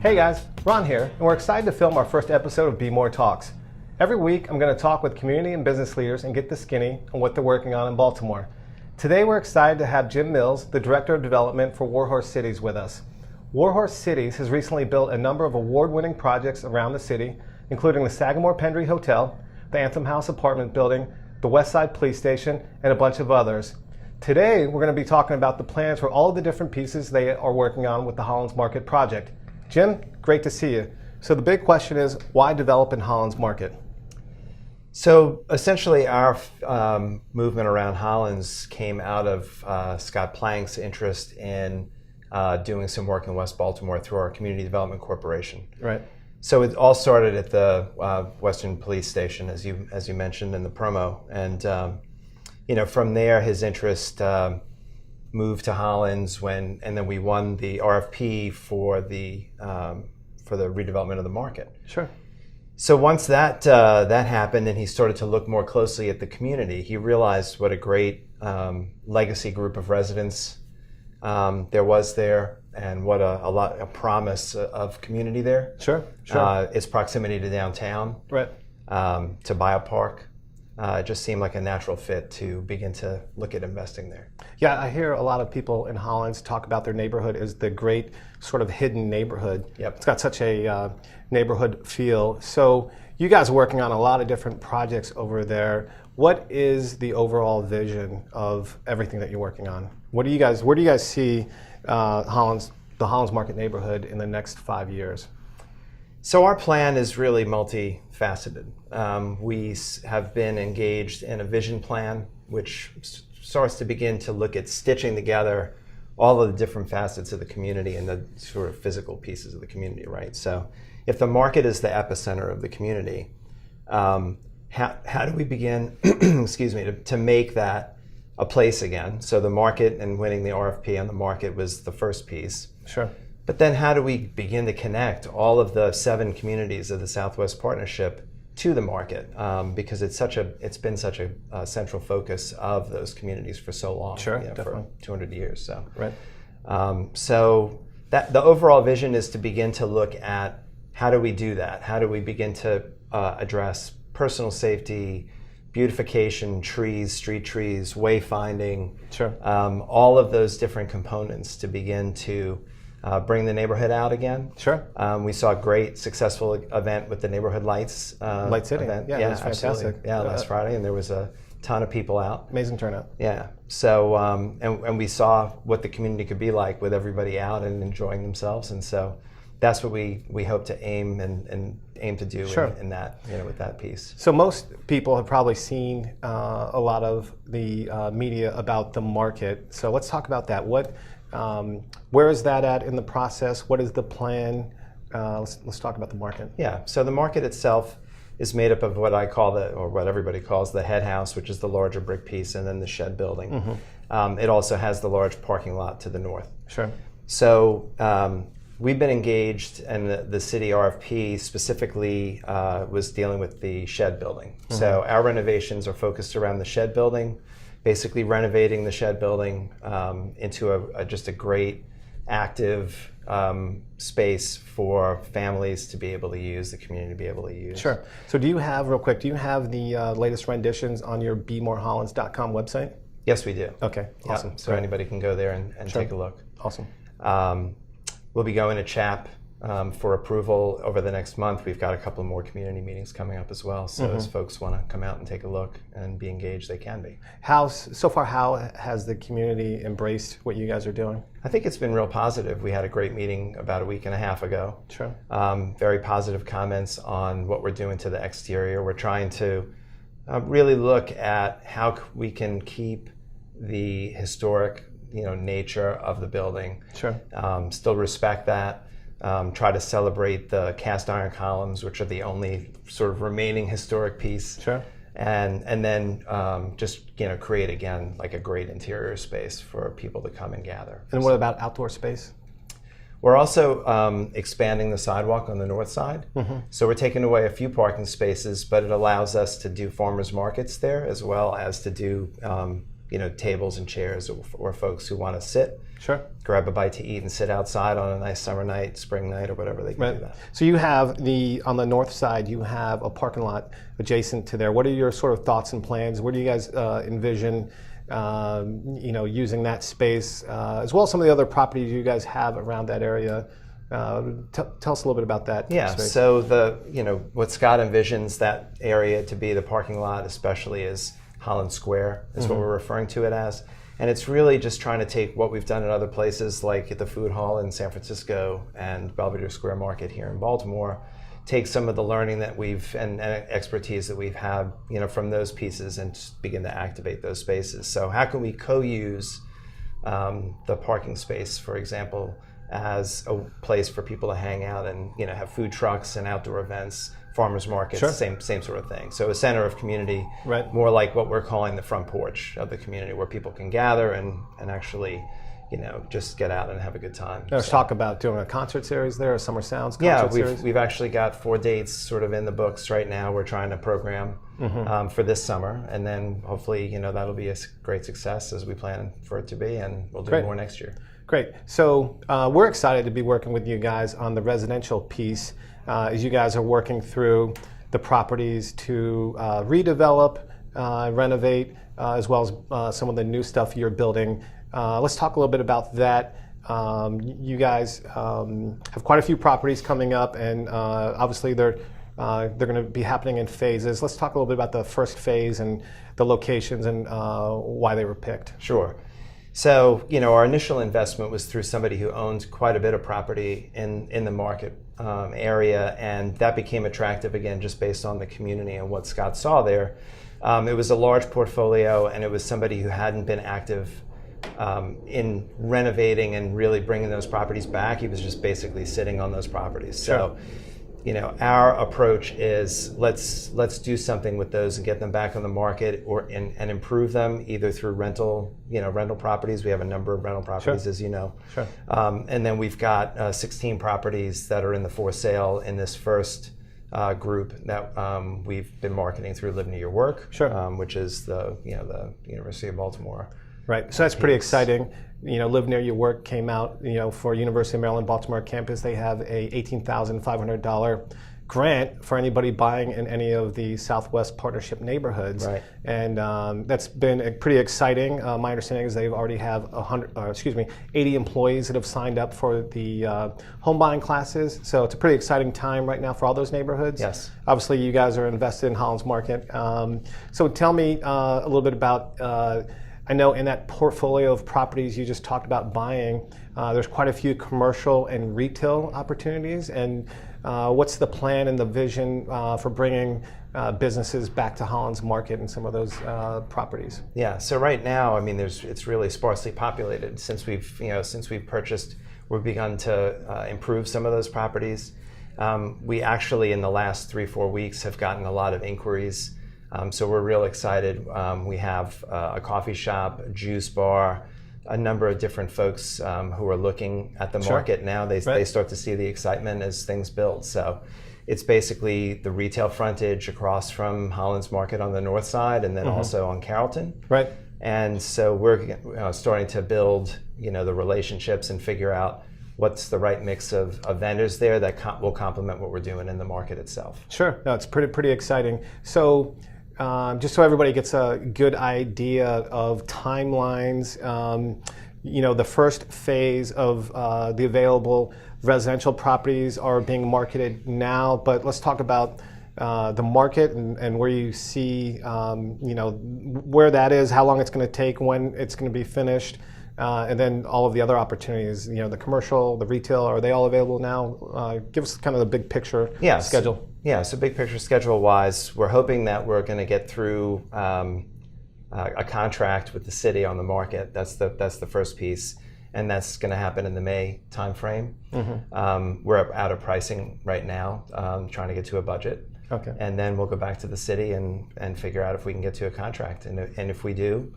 Hey guys, Ron here, and we're excited to film our first episode of Bmore Talks. Every week, I'm going to talk with community and business leaders and get the skinny on what they're working on in Baltimore. Today, we're excited to have Jim Mills, the Director of Development for Warhorse Cities, with us. Warhorse Cities has recently built a number of award-winning projects around the city, including the Sagamore Pendry Hotel, the Anthem House apartment building, the Westside Police Station, and a bunch of others. Today, we're going to be talking about the plans for all of the different pieces they are working on with the Hollins Market project. Jim, great to see you. So the big question is, why develop in Hollins Market? So essentially our movement around Hollins came out of Scott Plank's interest in doing some work in West Baltimore through our Community Development Corporation. Right. So it all started at the Western Police Station, as you mentioned in the promo, and from there his interest moved to Hollins and then we won the RFP for the redevelopment of the market. Sure. So once that happened and he started to look more closely at the community, he realized what a great legacy group of residents there was there, and what a promise of community there. Sure. Its proximity to downtown, Right. To Biopark. It just seemed like a natural fit to begin to look at investing there. Yeah, I hear a lot of people in Hollins talk about their neighborhood as the great sort of hidden neighborhood. Yep. It's got such a neighborhood feel. So you guys are working on a lot of different projects over there. What is the overall vision of everything that you're working on? Where do you guys see the Hollins Market neighborhood in the next 5 years? So our plan is really multifaceted. We have been engaged in a vision plan, which starts to begin to look at stitching together all of the different facets of the community and the sort of physical pieces of the community, right? So if the market is the epicenter of the community, how do we begin, excuse me, to make that a place again? So the market and winning the RFP on the market was the first piece. Sure. But then how do we begin to connect all of the 7 communities of the Southwest Partnership to the market? Because it's been such a central focus of those communities for so long. Sure, for 200 years. So, right. So that the overall vision is to begin to look at how do we do that? How do we begin to address personal safety, beautification, trees, street trees, wayfinding, Sure. All of those different components to begin to bring the neighborhood out again. Sure. We saw a great, successful event with the Neighborhood Lights Light City. event. Yeah, it was fantastic. Absolutely. Yeah, last Friday, and there was a ton of people out. Amazing turnout. Yeah. So, and we saw what the community could be like with everybody out and enjoying themselves, and so that's what we hope to aim to do. Sure. in that, with that piece. So most people have probably seen a lot of the media about the market. So let's talk about that. Where is that at in the process? What is the plan? Let's talk about the market. Yeah. So the market itself is made up of what I call or what everybody calls the head house, which is the larger brick piece, and then the shed building. Mm-hmm. It also has the large parking lot to the north. Sure. So we've been engaged, and the city RFP specifically was dealing with the shed building. Mm-hmm. So our renovations are focused around the shed building, basically renovating the shed building into just a great, active space for families to be able to use, the community to be able to use. Sure. So do you have the latest renditions on your bmorehollins.com website? Yes, we do. Okay, awesome. Yeah. So anybody can go there and Sure. take a look. Awesome. We'll be going to CHAP for approval over the next month. We've got a couple more community meetings coming up as well. So as folks want to come out and take a look and be engaged, they can be. How has the community embraced what you guys are doing? I think it's been real positive. We had a great meeting about a week and a half ago. Sure. Very positive comments on what we're doing to the exterior. We're trying to really look at how we can keep the historic nature of the building. Sure. Still respect that. Try to celebrate the cast iron columns, which are the only sort of remaining historic piece. Sure. And then just create again like a great interior space for people to come and gather. And what about outdoor space? We're also expanding the sidewalk on the north side. Mm-hmm. So we're taking away a few parking spaces, but it allows us to do farmers markets there as well as to do tables and chairs or folks who want to sit, Sure. grab a bite to eat and sit outside on a nice summer night, spring night, or whatever. They can do that. So you have on the north side, you have a parking lot adjacent to there. What are your sort of thoughts and plans? Where do you guys envision using that space, as well as some of the other properties you guys have around that area? Tell us a little bit about that. Yeah. space. So what Scott envisions that area to be, the parking lot especially, is Hollins Square. Is what we're referring to it as, and it's really just trying to take what we've done in other places, like at the Food Hall in San Francisco and Belvedere Square Market here in Baltimore. Take some of the learning that we've and expertise that we've had, from those pieces, and just begin to activate those spaces. So how can we co-use the parking space, for example, as a place for people to hang out and have food trucks and outdoor events, farmers markets, Sure. same sort of thing. So a center of community, Right. more like what we're calling the front porch of the community, where people can gather and actually just get out and have a good time. Let's talk about doing a concert series there, a Summer Sounds concert series. We've actually got 4 dates sort of in the books right now. We're trying to program for this summer, and then hopefully that'll be a great success as we plan for it to be, and we'll do Great. more next year. Great. So we're excited to be working with you guys on the residential piece, as you guys are working through the properties to redevelop, renovate, as well as some of the new stuff you're building. Let's talk a little bit about that. You guys have quite a few properties coming up, and obviously they're going to be happening in phases. Let's talk a little bit about the first phase and the locations and why they were picked. Sure. So, our initial investment was through somebody who owned quite a bit of property in the market area, and that became attractive again just based on the community and what Scott saw there. It was a large portfolio, and it was somebody who hadn't been active in renovating and really bringing those properties back. He was just basically sitting on those properties. Sure. So, our approach is let's do something with those and get them back on the market, and improve them either through rental properties. We have a number of rental properties, Sure. as you know. Sure. And then we've got 16 properties that are in the for sale in this first group that we've been marketing through Live Near Your Work, Sure. Which is the University of Baltimore. Right, so that's pretty exciting. Live Near Your Work came out, for University of Maryland Baltimore campus. They have a $18,500 grant for anybody buying in any of the Southwest Partnership neighborhoods. Right. And that's been pretty exciting. My understanding is they already have 80 employees that have signed up for the home buying classes. So it's a pretty exciting time right now for all those neighborhoods. Yes. Obviously, you guys are invested in Hollins Market. So tell me a little bit about. I know in that portfolio of properties you just talked about buying, there's quite a few commercial and retail opportunities. And what's the plan and the vision for bringing businesses back to Hollins Market and some of those properties? Yeah. So right now, it's really sparsely populated. Since we've purchased, we've begun to improve some of those properties. We actually, in the last 3-4 weeks, have gotten a lot of inquiries. So we're real excited. We have a coffee shop, a juice bar, a number of different folks who are looking at the Sure. market now. They start to see the excitement as things build. So it's basically the retail frontage across from Hollins Market on the north side, and then also on Carrollton. Right. And so we're starting to build the relationships and figure out what's the right mix of vendors there that will complement what we're doing in the market itself. Sure. No, it's pretty exciting. So just so everybody gets a good idea of timelines, the first phase of the available residential properties are being marketed now, but let's talk about the market and where you see, where that is, how long it's going to take, when it's going to be finished, and then all of the other opportunities, the commercial, the retail, are they all available now? Give us kind of the big picture schedule. So big picture schedule-wise, we're hoping that we're going to get through a contract with the city on the market. That's the first piece, and that's going to happen in the May timeframe. We're out of pricing right now, trying to get to a budget. Okay. And then we'll go back to the city and figure out if we can get to a contract. And if we do,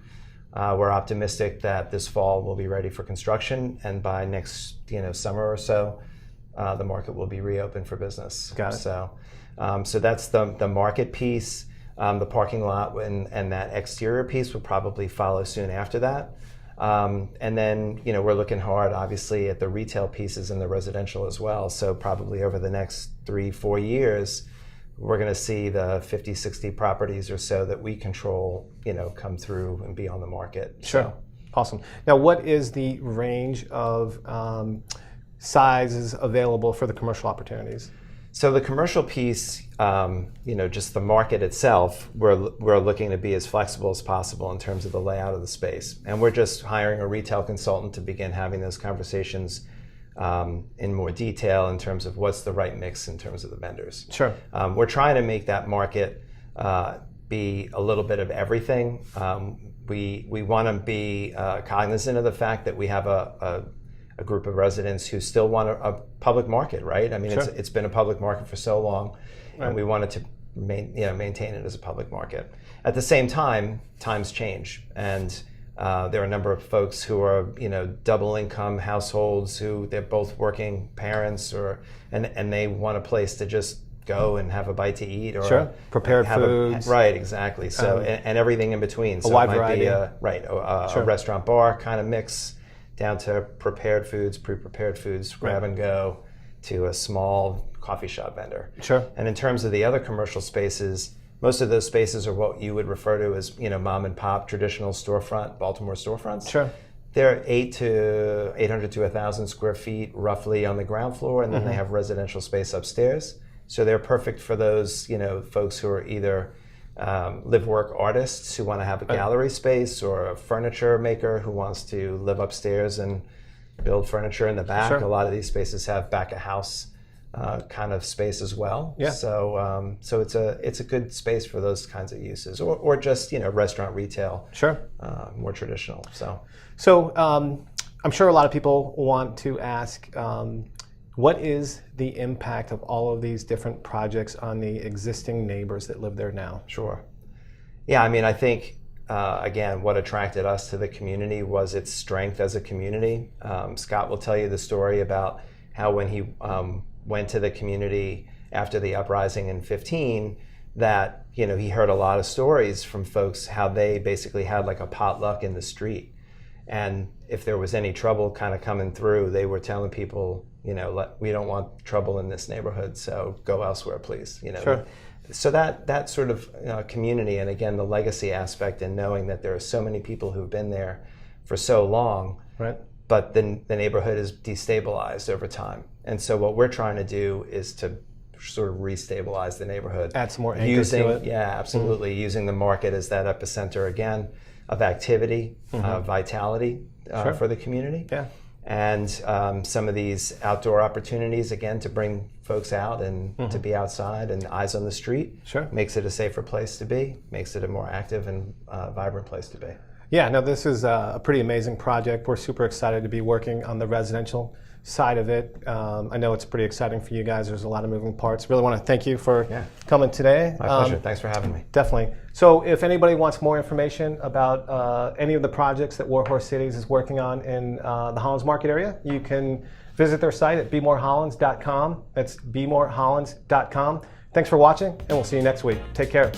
we're optimistic that this fall we'll be ready for construction, and by next summer or so, the market will be reopened for business. Got it. So that's the market piece. The parking lot and that exterior piece would probably follow soon after that. And then, we're looking hard, obviously, at the retail pieces and the residential as well. So probably over the next 3-4 years, we're going to see the 50, 60 properties or so that we control, come through and be on the market. Sure. So. Awesome. Now, what is the range of sizes available for the commercial opportunities? So the commercial piece, just the market itself, we're looking to be as flexible as possible in terms of the layout of the space. And we're just hiring a retail consultant to begin having those conversations in more detail in terms of what's the right mix in terms of the vendors. Sure. We're trying to make that market be a little bit of everything. We want to be cognizant of the fact that we have a group of residents who still want a public market, right? I mean, sure. it's been a public market for so long, right. and we wanted to maintain it as a public market. At the same time, times change, and there are a number of folks who are double income households who they're both working parents, and they want a place to just go and have a bite to eat, or sure. Prepared foods. Right, exactly. So and everything in between. So a wide it might variety. Be Sure. a restaurant bar kind of mix, down to prepared foods, pre-prepared foods, grab and go, to a small coffee shop vendor. Sure. And in terms of the other commercial spaces, most of those spaces are what you would refer to as mom and pop traditional storefront, Baltimore storefronts. Sure. They're 800 to 1,000 square feet roughly on the ground floor, and then they have residential space upstairs. So they're perfect for those folks who are either live work artists who want to have a gallery space, or a furniture maker who wants to live upstairs and build furniture in the back. Sure. A lot of these spaces have back of house kind of space as well. Yeah. So it's a good space for those kinds of uses, or just restaurant retail. Sure. More traditional. So I'm sure a lot of people want to ask, what is the impact of all of these different projects on the existing neighbors that live there now? Sure. Yeah, I mean, I think, again, what attracted us to the community was its strength as a community. Scott will tell you the story about how when he went to the community after the uprising in 15, that he heard a lot of stories from folks how they basically had like a potluck in the street. And if there was any trouble kind of coming through, they were telling people, we don't want trouble in this neighborhood, so go elsewhere, please. Sure. So that sort of community, and again, the legacy aspect, and knowing that there are so many people who've been there for so long, right. But then the neighborhood is destabilized over time. And so what we're trying to do is to sort of restabilize the neighborhood. Add some more anchor to it. Yeah, absolutely. Mm-hmm. Using the market as that epicenter again of activity, vitality sure. for the community. Yeah. And some of these outdoor opportunities, again, to bring folks out and to be outside and eyes on the street. Sure. Makes it a safer place to be, makes it a more active and vibrant place to be. Yeah, no, this is a pretty amazing project. We're super excited to be working on the residential side of it. I know it's pretty exciting for you guys. There's a lot of moving parts. Really want to thank you for coming today. My pleasure. Thanks for having me. Definitely. So if anybody wants more information about any of the projects that Warhorse Cities is working on in the Hollins Market area, you can visit their site at bmorehollins.com. That's bmorehollins.com. Thanks for watching, and we'll see you next week. Take care.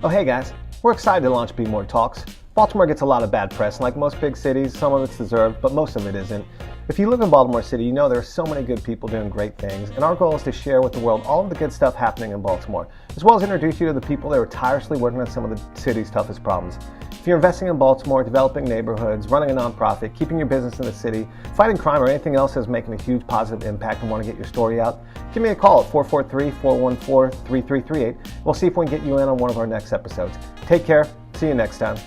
Oh, hey guys. We're excited to launch Bmore Talks. Baltimore gets a lot of bad press, and like most big cities, some of it's deserved, but most of it isn't. If you live in Baltimore City, you know there are so many good people doing great things, and our goal is to share with the world all of the good stuff happening in Baltimore, as well as introduce you to the people that are tirelessly working on some of the city's toughest problems. If you're investing in Baltimore, developing neighborhoods, running a nonprofit, keeping your business in the city, fighting crime, or anything else that's making a huge positive impact and want to get your story out, give me a call at 443-414-3338. We'll see if we can get you in on one of our next episodes. Take care. See you next time.